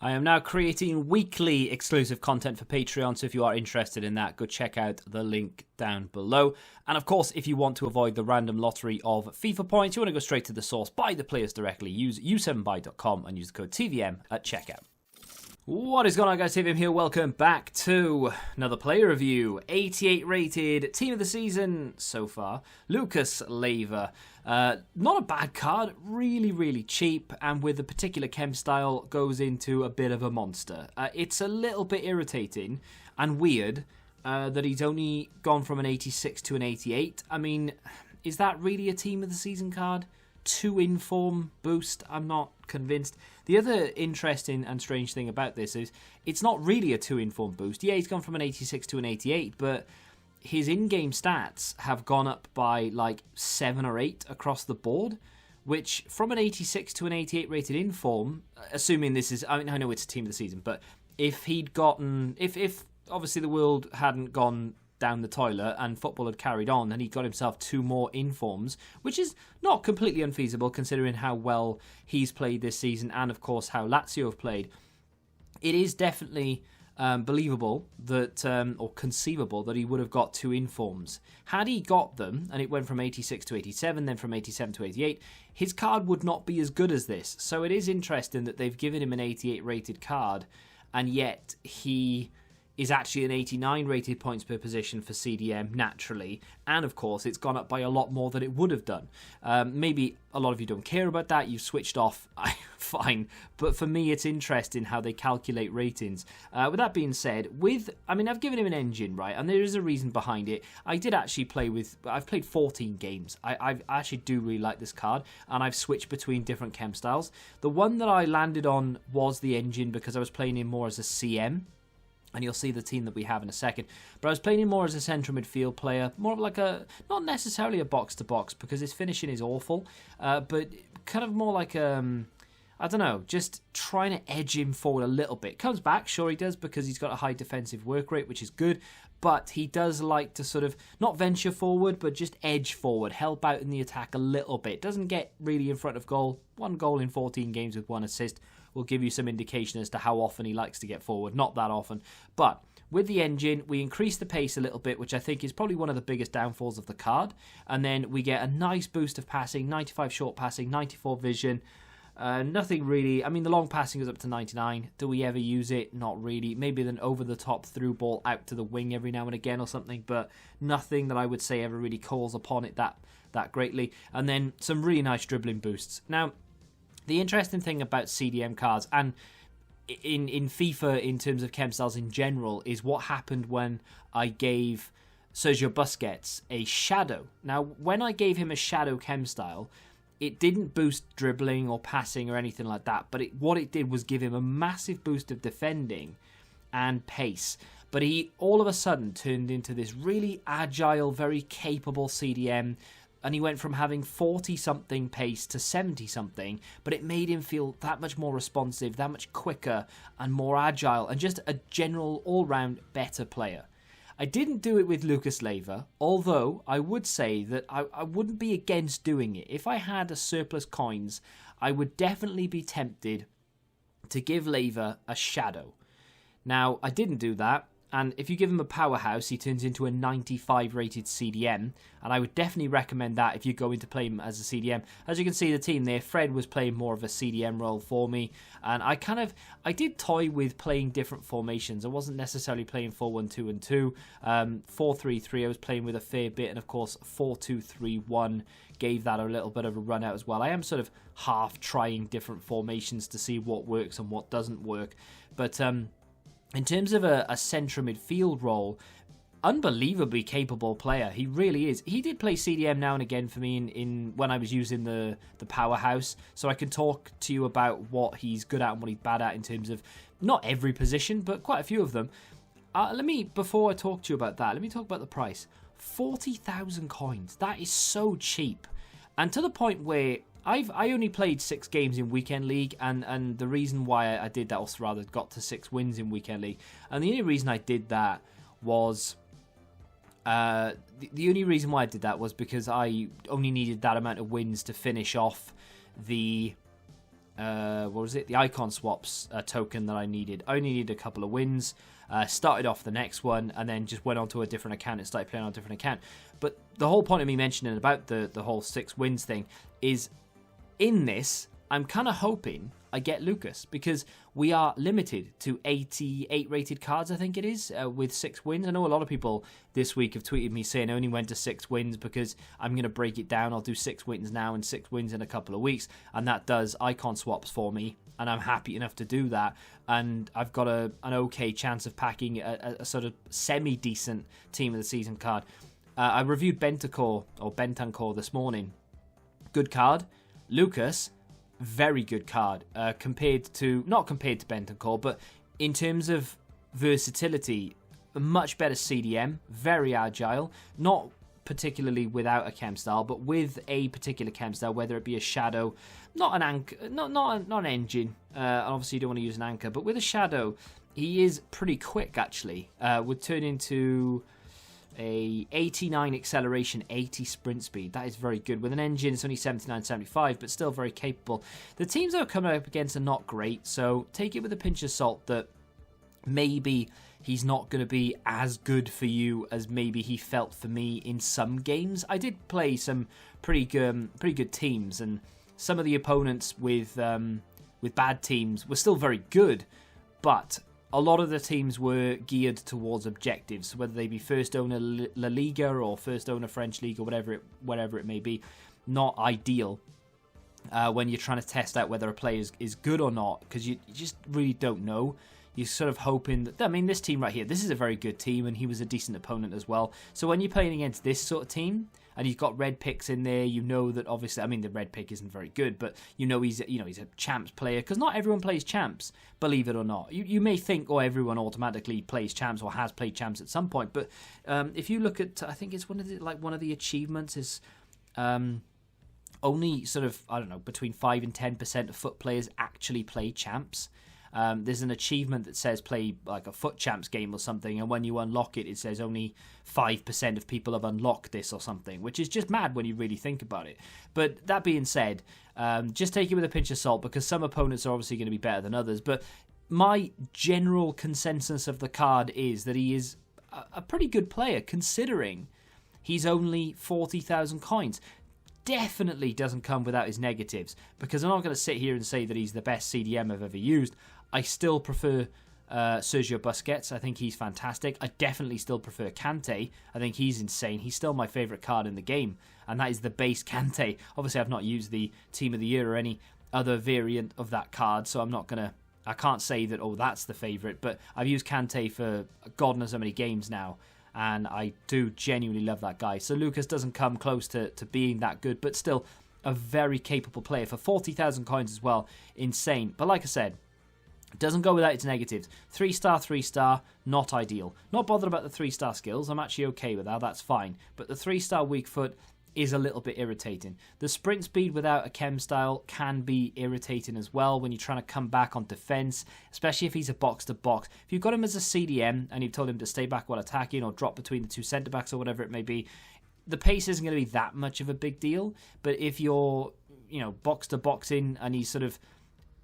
I am now creating weekly exclusive content for Patreon, so if you are interested in that, go check out the link down below. And of course, if you want to avoid the random lottery of FIFA points, you want to go straight to the source, buy the players directly, use u7buy.com and use the code TVM at checkout. What is going on, guys? TVM here. Welcome back to another player review. 88 rated team of the season so far, Lucas Leiva. Not a bad card, really cheap, and with a particular chem style goes into a bit of a monster. It's a little bit irritating and weird that he's only gone from an 86 to an 88. I mean, is that really a team of the season card? 2 inform boost? I'm not convinced. The other interesting and strange thing about this is it's not really a 2 inform boost. Yeah, he's gone from an 86 to an 88, but his in-game stats have gone up by like 7 or 8 across the board, which from an 86 to an 88 rated inform, assuming this is, I mean, I know it's a team of the season, but if he'd gotten, if obviously the world hadn't gone down the toilet and football had carried on and he got himself 2 more informs, which is not completely unfeasible considering how well he's played this season and of course how Lazio have played, it is definitely believable that or conceivable that he would have got 2 informs. Had he got them and it went from 86 to 87, then from 87 to 88, his card would not be as good as this. So it is interesting that they've given him an 88 rated card and yet he is actually an 89 rated points per position for CDM naturally, and of course it's gone up by a lot more than it would have done. Maybe a lot of you don't care about that, you've switched off, fine, but for me it's interesting how they calculate ratings. With that being said, I've given him an engine, right, and there is a reason behind it. I did actually I've played 14 games. I actually do really like this card, and I've switched between different chem styles. The one that I landed on was the engine because I was playing him more as a CM, and you'll see the team that we have in a second. But I was playing him more as a central midfield player, more of like not necessarily a box-to-box, because his finishing is awful, but kind of more like, I don't know, just trying to edge him forward a little bit. Comes back, sure he does, because he's got a high defensive work rate, which is good, but he does like to sort of, not venture forward, but just edge forward, help out in the attack a little bit. Doesn't get really in front of goal. 1 goal in 14 games with 1 assist. Will give you some indication as to how often he likes to get forward. Not that often. But with the engine, we increase the pace a little bit, which I think is probably one of the biggest downfalls of the card. And then we get a nice boost of passing, 95 short passing, 94 vision. Nothing really. I mean, the long passing goes up to 99. Do we ever use it? Not really. Maybe an over-the-top through ball out to the wing every now and again or something, but nothing that I would say ever really calls upon it that greatly. And then some really nice dribbling boosts. Now, the interesting thing about CDM cards and in FIFA in terms of chem styles in general is what happened when I gave Sergio Busquets a shadow. Now, when I gave him a shadow chem style, it didn't boost dribbling or passing or anything like that, but what it did was give him a massive boost of defending and pace. But he all of a sudden turned into this really agile, very capable CDM, and he went from having 40-something pace to 70-something, but it made him feel that much more responsive, that much quicker and more agile, and just a general all-round better player. I didn't do it with Lucas Leiva, although I would say that I wouldn't be against doing it. If I had a surplus coins, I would definitely be tempted to give Leiva a shadow. Now, I didn't do that. And if you give him a powerhouse, he turns into a 95 rated CDM. And I would definitely recommend that if you go into play him as a CDM. As you can see, the team there, Fred was playing more of a CDM role for me. And I did toy with playing different formations. I wasn't necessarily playing 4-1-2 and 2. 4-3-3 I was playing with a fair bit. And of course, 4-2-3-1 gave that a little bit of a run out as well. I am sort of half trying different formations to see what works and what doesn't work. But in terms of a central midfield role, unbelievably capable player. He really is. He did play CDM now and again for me in when I was using the powerhouse, so I can talk to you about what he's good at and what he's bad at in terms of not every position, but quite a few of them. Before I talk to you about that, let me talk about the price. 40,000 coins. That is so cheap. And to the point where I only played 6 games in Weekend League, and the reason why I did that, or rather got to 6 wins in Weekend League, and the only reason I did that was because I only needed that amount of wins to finish off the what was it? The icon swaps token that I needed. I only needed a couple of wins. Started off the next one and then just went on to a different account and started playing on a different account. But the whole point of me mentioning about the whole 6 wins thing is in this, I'm kind of hoping I get Lucas because we are limited to 88 rated cards, I think it is, with 6 wins. I know a lot of people this week have tweeted me saying I only went to 6 wins because I'm going to break it down. I'll do 6 wins now and 6 wins in a couple of weeks. And that does icon swaps for me. And I'm happy enough to do that. And I've got an okay chance of packing a sort of semi-decent team of the season card. I reviewed Bentancur this morning. Good card. Lucas, very good card. Not compared to Bentancur, but in terms of versatility, a much better CDM, very agile, not particularly without a chem style, but with a particular chem style, whether it be a shadow, not an anchor, not an engine. Obviously, you don't want to use an anchor, but with a shadow, he is pretty quick. Actually, would turn into a 89 acceleration, 80 sprint speed. That is very good. With an engine, it's only 79, 75, but still very capable. The teams that are coming up against are not great, so take it with a pinch of salt that maybe he's not going to be as good for you as maybe he felt for me in some games. I did play some pretty good teams, and some of the opponents with bad teams were still very good, but a lot of the teams were geared towards objectives, whether they be first owner La Liga or first owner French League or whatever it may be. Not ideal when you're trying to test out whether a player is good or not, because you just really don't know. You're sort of hoping that, I mean, this team right here, this is a very good team, and he was a decent opponent as well. So when you're playing against this sort of team, and he's got red picks in there, you know that obviously, I mean, the red pick isn't very good, but you know he's a champs player, because not everyone plays champs, believe it or not. You may think, oh, everyone automatically plays champs or has played champs at some point, but if you look at, I think it's one of the achievements is only sort of, I don't know, between 5 and 10% of foot players actually play champs. There's an achievement that says play like a foot champs game or something, and when you unlock it, it says only 5% of people have unlocked this or something, which is just mad when you really think about it. But that being said, just take it with a pinch of salt, because some opponents are obviously going to be better than others. But my general consensus of the card is that he is a pretty good player, considering he's only 40,000 coins. Definitely doesn't come without his negatives, because I'm not going to sit here and say that he's the best CDM I've ever used. I still prefer Sergio Busquets. I think he's fantastic. I definitely still prefer Kante. I think he's insane. He's still my favourite card in the game, and that is the base Kante. Obviously, I've not used the Team of the Year or any other variant of that card, so I can't say that, oh, that's the favourite, but I've used Kante for God knows how many games now, and I do genuinely love that guy. So Lucas doesn't come close to being that good, but still a very capable player. For 40,000 coins as well, insane. But like I said, it doesn't go without its negatives. 3-star, 3-star, not ideal. Not bothered about the 3-star skills. I'm actually okay with that. That's fine. But the 3-star weak foot is a little bit irritating. The sprint speed without a chem style can be irritating as well when you're trying to come back on defense, especially if he's a box-to-box. If you've got him as a CDM and you've told him to stay back while attacking or drop between the two centre-backs or whatever it may be, the pace isn't going to be that much of a big deal. But if you're, box-to-boxing and he's sort of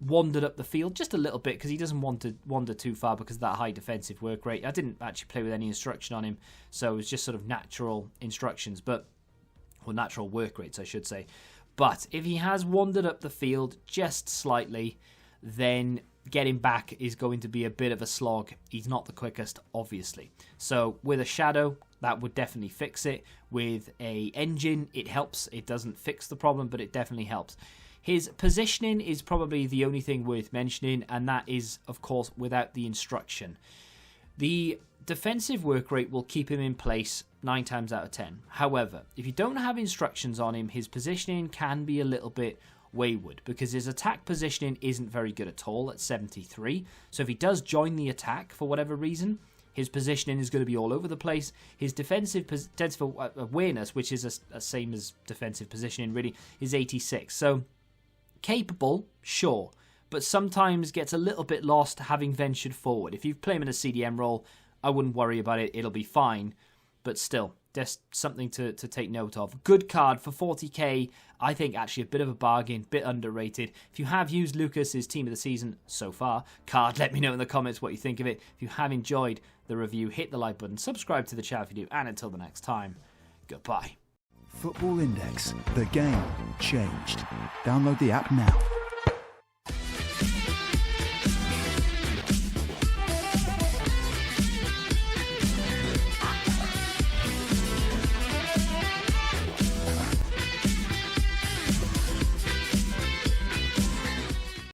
wandered up the field just a little bit, because he doesn't want to wander too far because of that high defensive work rate. I didn't actually play with any instruction on him, so it was just sort of natural instructions, or natural work rates, I should say. But if he has wandered up the field just slightly, then getting back is going to be a bit of a slog. He's not the quickest, obviously. So with a shadow, that would definitely fix it. With a engine, it helps. It doesn't fix the problem, but it definitely helps. His positioning is probably the only thing worth mentioning, and that is, of course, without the instruction. The defensive work rate will keep him in place 9 times out of 10. However, if you don't have instructions on him, his positioning can be a little bit wayward, because his attack positioning isn't very good at all at 73. So if he does join the attack for whatever reason, his positioning is going to be all over the place. His defensive awareness, which is the same as defensive positioning really, is 86. So capable, sure, but sometimes gets a little bit lost having ventured forward. If you play him in a CDM role, I wouldn't worry about it. It'll be fine. But still, Just something to take note of. Good card for 40k. I think actually a bit of a bargain, bit underrated. If you have used Lucas's Team of the Season so far card, let me know in the comments what you think of it. If you have enjoyed the review, hit the like button, subscribe to the channel if you do, and until the next time, goodbye. Football Index. The game changed. Download the app now.